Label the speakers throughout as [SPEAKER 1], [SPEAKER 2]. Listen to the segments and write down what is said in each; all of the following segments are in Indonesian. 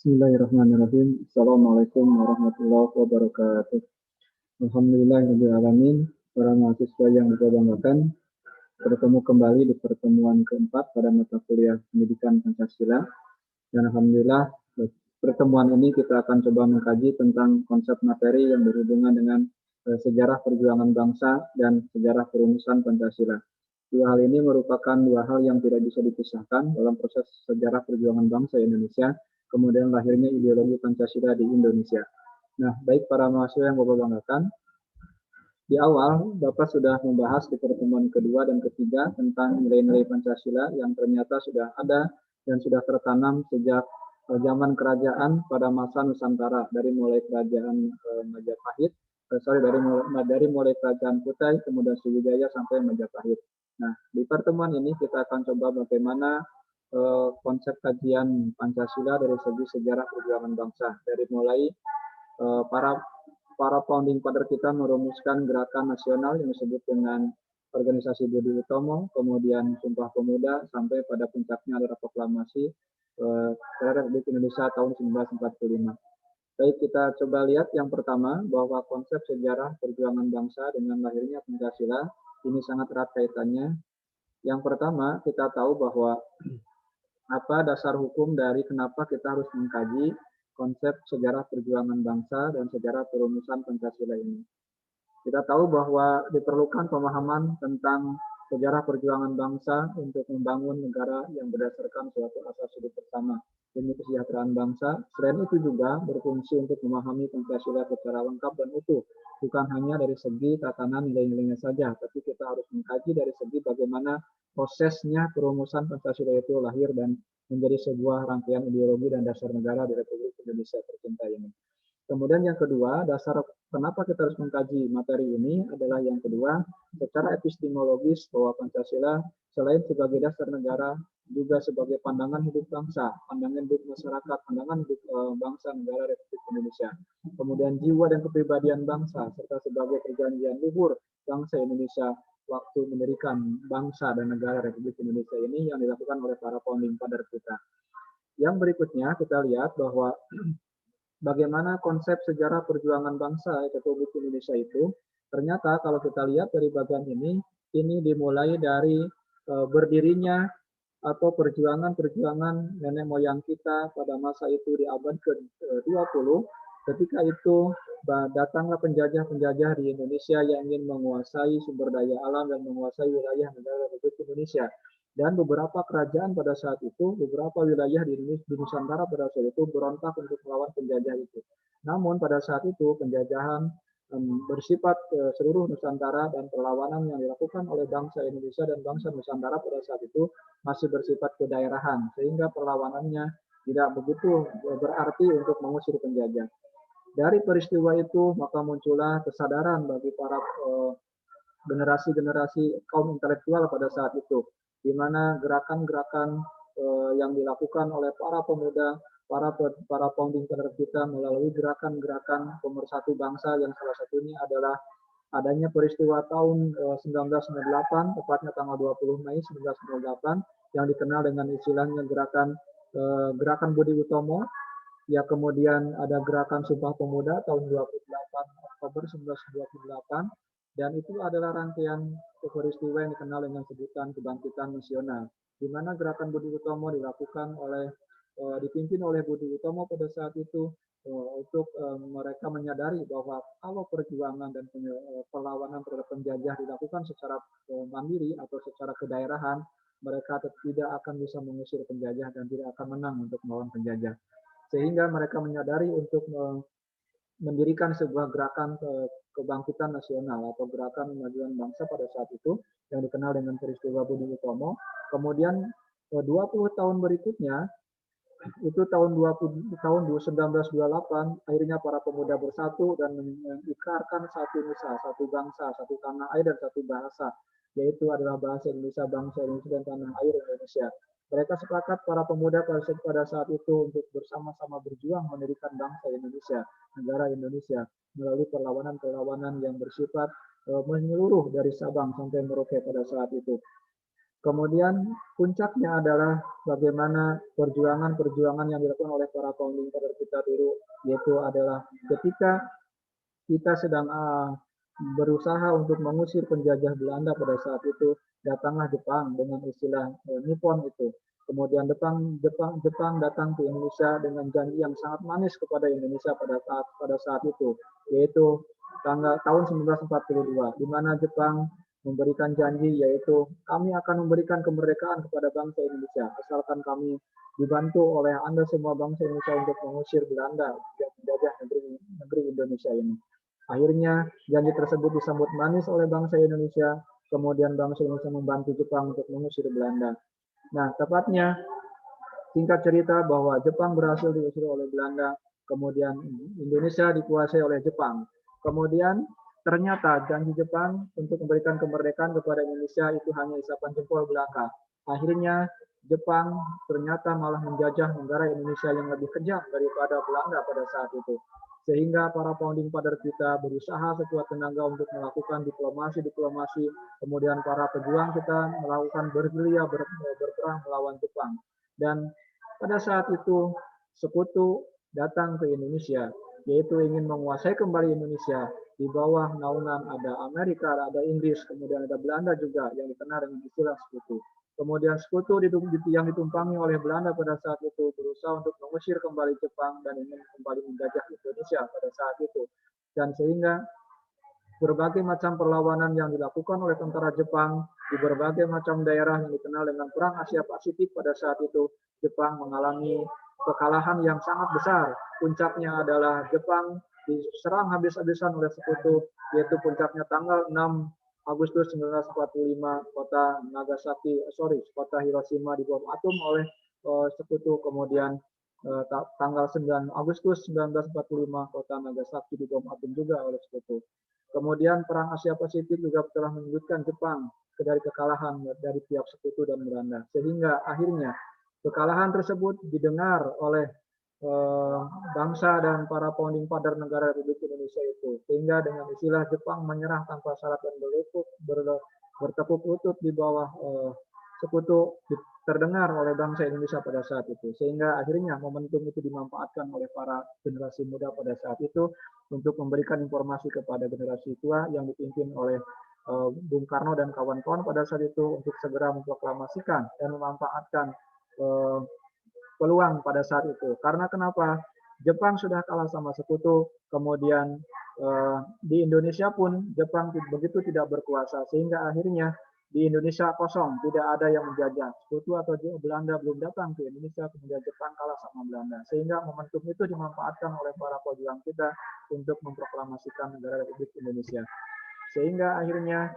[SPEAKER 1] Bismillahirrahmanirrahim. Assalamualaikum warahmatullahi wabarakatuh. Alhamdulillahirrahmanirrahim. Para mahasiswa yang berbanggakan, bertemu kembali di pertemuan keempat pada mata kuliah Pendidikan Pancasila. Dan Alhamdulillah, pertemuan ini kita akan coba mengkaji tentang konsep materi yang berhubungan dengan sejarah perjuangan bangsa dan sejarah perumusan Pancasila. Dua hal ini merupakan dua hal yang tidak bisa dipisahkan dalam proses sejarah perjuangan bangsa Indonesia, kemudian lahirnya ideologi Pancasila di Indonesia. Nah, baik para mahasiswa yang Bapak banggakan, di awal Bapak sudah membahas di pertemuan kedua dan ketiga tentang nilai-nilai Pancasila yang ternyata sudah ada dan sudah tertanam sejak zaman kerajaan pada masa Nusantara, dari mulai kerajaan Majapahit, dari mulai kerajaan Kutai, kemudian Sriwijaya sampai Majapahit. Nah, di pertemuan ini kita akan coba bagaimana konsep kajian Pancasila dari segi sejarah perjuangan bangsa, dari mulai para founding father kita merumuskan gerakan nasional yang disebut dengan organisasi Budi Utomo, kemudian Sumpah Pemuda, sampai pada puncaknya adalah proklamasi Republik Indonesia tahun 1945. Baik, kita coba lihat yang pertama, bahwa konsep sejarah perjuangan bangsa dengan lahirnya Pancasila ini sangat erat kaitannya. Yang pertama, kita tahu bahwa apa dasar hukum dari kenapa kita harus mengkaji konsep sejarah perjuangan bangsa dan sejarah perumusan Pancasila ini. Kita tahu bahwa diperlukan pemahaman tentang sejarah perjuangan bangsa untuk membangun negara yang berdasarkan suatu asas hidup bersama demi kesejahteraan bangsa. Selain itu juga berfungsi untuk memahami Pancasila secara lengkap dan utuh, bukan hanya dari segi tatanan nilai-nilainya saja, tapi kita harus mengkaji dari segi bagaimana prosesnya perumusan Pancasila itu lahir dan menjadi sebuah rangkaian ideologi dan dasar negara di Republik Indonesia tercinta ini. Kemudian yang kedua, dasar kenapa kita harus mengkaji materi ini adalah yang kedua, secara epistemologis bahwa Pancasila selain sebagai dasar negara, juga sebagai pandangan hidup bangsa, pandangan hidup masyarakat, pandangan hidup bangsa negara Republik Indonesia. Kemudian jiwa dan kepribadian bangsa, serta sebagai perjanjian luhur bangsa Indonesia waktu mendirikan bangsa dan negara Republik Indonesia ini yang dilakukan oleh para founding father kita. Yang berikutnya kita lihat bahwa bagaimana konsep sejarah perjuangan bangsa Republik Indonesia itu, ternyata kalau kita lihat dari bagian ini dimulai dari berdirinya atau perjuangan-perjuangan nenek moyang kita pada masa itu di abad ke-20, ketika itu datanglah penjajah-penjajah di Indonesia yang ingin menguasai sumber daya alam dan menguasai wilayah negara Republik Indonesia. Dan beberapa kerajaan pada saat itu, beberapa wilayah di Nusantara pada saat itu berontak untuk melawan penjajah itu. Namun pada saat itu penjajahan bersifat seluruh Nusantara dan perlawanan yang dilakukan oleh bangsa Indonesia dan bangsa Nusantara pada saat itu masih bersifat kedaerahan, sehingga perlawanannya tidak begitu berarti untuk mengusir penjajah. Dari peristiwa itu maka muncullah kesadaran bagi para generasi-generasi kaum intelektual pada saat itu, di mana gerakan-gerakan yang dilakukan oleh para pemuda, para founding father kita melalui gerakan-gerakan pemersatu bangsa yang salah satunya adalah adanya peristiwa tahun 1998, tepatnya tanggal 20 Mei 1998, yang dikenal dengan istilahnya gerakan Budi Utomo. Ya, kemudian ada gerakan Sumpah Pemuda tahun 28 Oktober 1928, dan itu adalah rangkaian peristiwa yang dikenal dengan sebutan kebangkitan nasional, di mana gerakan Budi Utomo dipimpin oleh Budi Utomo pada saat itu untuk mereka menyadari bahwa kalau perjuangan dan perlawanan terhadap penjajah dilakukan secara mandiri atau secara kedaerahan, mereka tidak akan bisa mengusir penjajah dan tidak akan menang untuk melawan penjajah. Sehingga mereka menyadari untuk mendirikan sebuah gerakan kebangkitan nasional atau gerakan kemajuan bangsa pada saat itu yang dikenal dengan peristiwa Budi Utomo. Kemudian 20 tahun berikutnya, itu tahun 1928, akhirnya para pemuda bersatu dan mengikrarkan satu nusa, satu bangsa, satu tanah air dan satu bahasa, yaitu adalah bahasa Indonesia, bangsa Indonesia dan tanah air Indonesia. Mereka sepakat para pemuda pada saat itu untuk bersama-sama berjuang mendirikan bangsa Indonesia, negara Indonesia, melalui perlawanan-perlawanan yang bersifat menyeluruh dari Sabang sampai Merauke pada saat itu. Kemudian puncaknya adalah bagaimana perjuangan-perjuangan yang dilakukan oleh para founding father kita dulu, yaitu adalah ketika kita sedang berusaha untuk mengusir penjajah Belanda pada saat itu, datanglah Jepang dengan istilah Nippon itu. Kemudian Jepang datang ke Indonesia dengan janji yang sangat manis kepada Indonesia pada saat itu, yaitu tahun 1942, di mana Jepang memberikan janji, yaitu kami akan memberikan kemerdekaan kepada bangsa Indonesia asalkan kami dibantu oleh Anda semua bangsa Indonesia untuk mengusir Belanda menjajah negeri Indonesia ini. Akhirnya janji tersebut disambut manis oleh bangsa Indonesia, kemudian bangsa Indonesia membantu Jepang untuk mengusir Belanda. Nah, tepatnya singkat cerita bahwa Jepang berhasil diusir oleh Belanda, kemudian Indonesia dikuasai oleh Jepang. Kemudian ternyata janji Jepang untuk memberikan kemerdekaan kepada Indonesia itu hanya isapan jempol belaka. Akhirnya Jepang ternyata malah menjajah negara Indonesia yang lebih kejam daripada Belanda pada saat itu. Sehingga para founding father kita berusaha sekuat tenaga untuk melakukan diplomasi, kemudian para pejuang kita melakukan bergerilya berperang melawan Jepang. Dan pada saat itu sekutu datang ke Indonesia, yaitu ingin menguasai kembali Indonesia. Di bawah naungan ada Amerika, ada Inggris, kemudian ada Belanda juga yang dikenal dengan istilah sekutu. Kemudian sekutu yang ditumpangi oleh Belanda pada saat itu berusaha untuk mengusir kembali Jepang dan ingin kembali menjajah Indonesia pada saat itu. Dan sehingga berbagai macam perlawanan yang dilakukan oleh tentara Jepang di berbagai macam daerah yang dikenal dengan Perang Asia Pasifik pada saat itu, Jepang mengalami kekalahan yang sangat besar. Puncaknya adalah Jepang diserang habis-habisan oleh sekutu, yaitu puncaknya tanggal 6 Agustus 1945 kota Hiroshima dibom atom oleh sekutu. Kemudian tanggal 9 Agustus 1945 kota Nagasaki dibom atom juga oleh sekutu. Kemudian Perang Asia Pasifik juga telah menyebutkan Jepang dari kekalahan dari pihak sekutu dan Belanda. Sehingga akhirnya kekalahan tersebut didengar oleh bangsa dan para founding father negara Republik Indonesia itu. Sehingga dengan istilah Jepang menyerah tanpa syarat dan bertepuk lutut di bawah sekutu terdengar oleh bangsa Indonesia pada saat itu. Sehingga akhirnya momentum itu dimanfaatkan oleh para generasi muda pada saat itu untuk memberikan informasi kepada generasi tua yang dipimpin oleh Bung Karno dan kawan-kawan pada saat itu untuk segera memproklamasikan dan memanfaatkan peluang pada saat itu. Karena kenapa? Jepang sudah kalah sama sekutu, kemudian di Indonesia pun Jepang begitu tidak berkuasa, sehingga akhirnya di Indonesia kosong, tidak ada yang menjajah. Sekutu atau Belanda belum datang ke Indonesia, kemudian Jepang kalah sama Belanda. Sehingga momentum itu dimanfaatkan oleh para pejuang kita untuk memproklamasikan negara Republik Indonesia. Sehingga akhirnya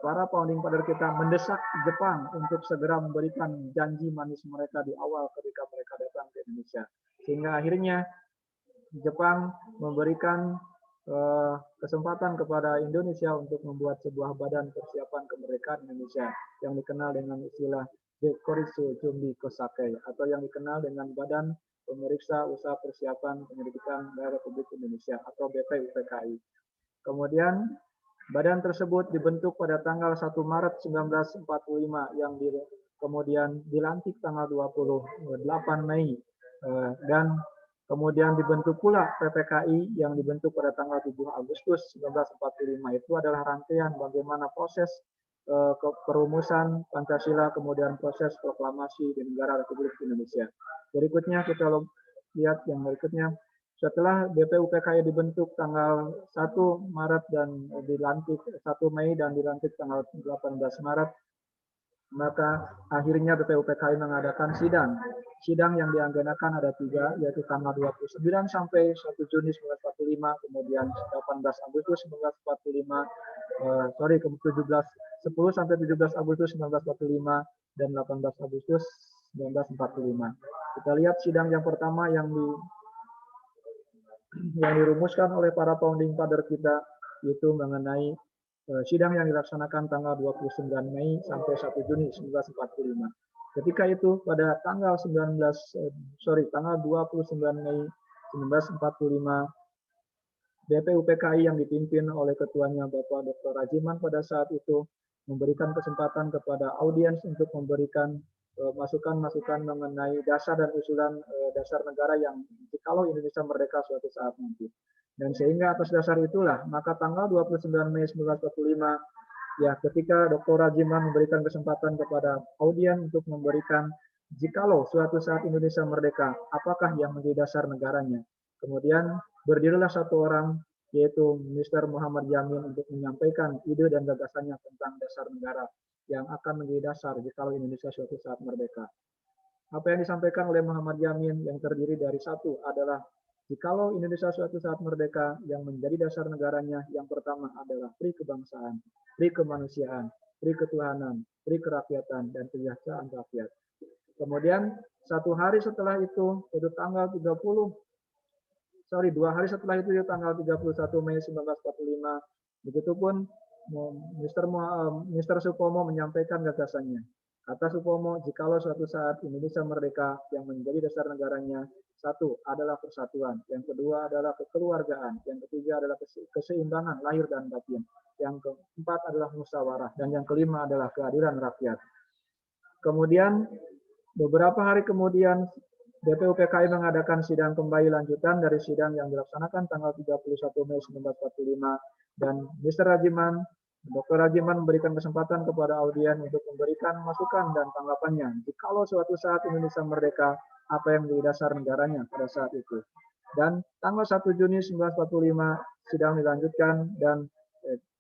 [SPEAKER 1] para founding father kita mendesak Jepang untuk segera memberikan janji manis mereka di awal ketika mereka datang ke Indonesia. Sehingga akhirnya Jepang memberikan kesempatan kepada Indonesia untuk membuat sebuah badan persiapan kemerdekaan Indonesia yang dikenal dengan istilah Koritsu Jumbi Kosake atau yang dikenal dengan Badan Pemeriksa Usaha Persiapan Penyelidikan Daerah Republik Indonesia atau BPUPKI. Kemudian badan tersebut dibentuk pada tanggal 1 Maret 1945 yang kemudian dilantik tanggal 28 Mei dan kemudian dibentuk pula PPKI yang dibentuk pada tanggal 7 Agustus 1945. Itu adalah rangkaian bagaimana proses perumusan Pancasila, kemudian proses proklamasi di negara Republik Indonesia. Berikutnya kita lihat yang berikutnya. Setelah BPUPKI dibentuk tanggal 1 Maret dan dilantik 1 Mei dan dilantik tanggal 18 Maret, maka akhirnya BPUPKI mengadakan sidang. Sidang yang diagenda ada 3, yaitu tanggal 29 sampai 1 Juni 1945, kemudian 18 Agustus 1945, 10 sampai 17 Agustus 1945, dan 18 Agustus 1945. Kita lihat sidang yang pertama yang dirumuskan oleh para founding father kita, yaitu mengenai sidang yang dilaksanakan tanggal 29 Mei sampai 1 Juni 1945. Ketika itu pada tanggal 29 Mei 1945, BPUPKI yang dipimpin oleh ketuanya Bapak Dr. Rajiman pada saat itu memberikan kesempatan kepada audiens untuk memberikan masukan-masukan mengenai dasar dan usulan dasar negara yang jikalau Indonesia merdeka suatu saat nanti. Dan sehingga atas dasar itulah, maka tanggal 29 Mei 1945, ya ketika Dr. Rajiman memberikan kesempatan kepada audiens untuk memberikan jikalau suatu saat Indonesia merdeka, apakah yang menjadi dasar negaranya. Kemudian berdirilah satu orang, yaitu Mr. Muhammad Yamin, untuk menyampaikan ide dan gagasannya tentang dasar negara yang akan menjadi dasar jikalau Indonesia suatu saat merdeka. Apa yang disampaikan oleh Muhammad Yamin yang terdiri dari satu adalah jikalau Indonesia suatu saat merdeka, yang menjadi dasar negaranya yang pertama adalah pri kebangsaan, pri kemanusiaan, pri ketuhanan, pri kerakyatan, dan kesejahteraan rakyat. Kemudian satu hari setelah itu tanggal 2 hari setelah itu tanggal 31 Mei 1945, begitupun Mr. Supomo menyampaikan gagasannya. Kata Supomo, jikalau suatu saat Indonesia merdeka, yang menjadi dasar negaranya, satu adalah persatuan, yang kedua adalah kekeluargaan, yang ketiga adalah keseimbangan lahir dan batin, yang keempat adalah musyawarah, dan yang kelima adalah keadilan rakyat. Kemudian beberapa hari kemudian BPUPKI mengadakan sidang kembali lanjutan dari sidang yang dilaksanakan tanggal 31 Mei 1945, dan Mr. Rajiman, Dr. Rajiman memberikan kesempatan kepada audiens untuk memberikan masukan dan tanggapannya jikalau suatu saat Indonesia merdeka, apa yang menjadi dasar negaranya pada saat itu. Dan tanggal 1 Juni 1945 sidang dilanjutkan, dan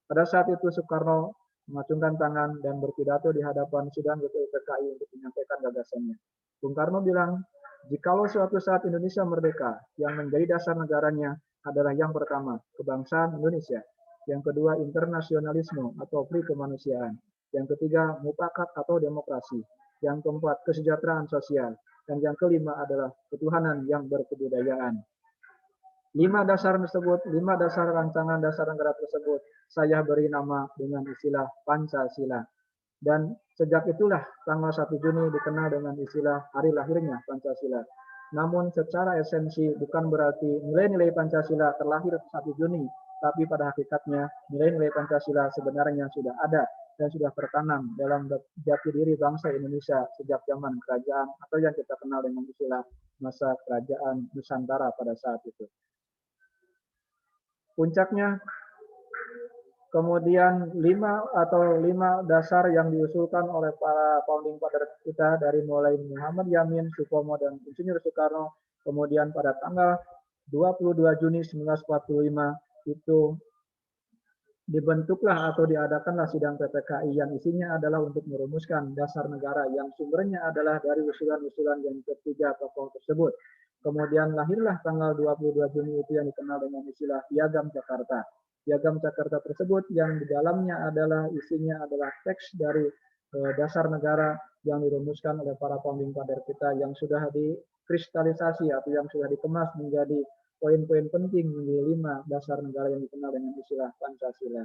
[SPEAKER 1] pada saat itu Soekarno mengacungkan tangan dan berpidato di hadapan sidang BPUPKI untuk menyampaikan gagasannya. Bung Karno bilang, jikalau suatu saat Indonesia merdeka, yang menjadi dasar negaranya adalah yang pertama, kebangsaan Indonesia. Yang kedua, internasionalisme atau pri kemanusiaan. Yang ketiga, mufakat atau demokrasi. Yang keempat, kesejahteraan sosial. Dan yang kelima adalah ketuhanan yang berkebudayaan. 5 dasar tersebut, 5 dasar rancangan dasar negara tersebut, saya beri nama dengan istilah Pancasila. Dan sejak itulah tanggal 1 Juni dikenal dengan istilah hari lahirnya Pancasila. Namun secara esensi bukan berarti nilai-nilai Pancasila terlahir 1 Juni, tapi pada hakikatnya nilai-nilai Pancasila sebenarnya sudah ada dan sudah tertanam dalam jati diri bangsa Indonesia sejak zaman kerajaan atau yang kita kenal dengan istilah masa kerajaan Nusantara pada saat itu. Puncaknya, kemudian 5 dasar yang diusulkan oleh para founding father kita dari mulai Muhammad Yamin, Supomo, dan Insinyur Soekarno. Kemudian pada tanggal 22 Juni 1945 itu dibentuklah atau diadakanlah sidang PPKI yang isinya adalah untuk merumuskan dasar negara yang sumbernya adalah dari usulan-usulan yang ketiga tokoh tersebut. Kemudian lahirlah tanggal 22 Juni itu yang dikenal dengan istilah Piagam Jakarta. Piagam Jakarta tersebut yang di dalamnya adalah isinya adalah teks dari dasar negara yang dirumuskan oleh para founding father kita yang sudah dikristalisasi atau yang sudah dikemas menjadi poin-poin penting menjadi 5 dasar negara yang dikenal dengan istilah Pancasila.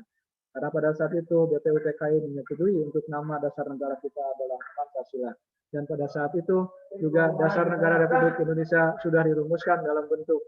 [SPEAKER 1] Karena pada saat itu BPUPKI menyetujui untuk nama dasar negara kita adalah Pancasila. Dan pada saat itu juga dasar negara Republik Indonesia sudah dirumuskan dalam bentuk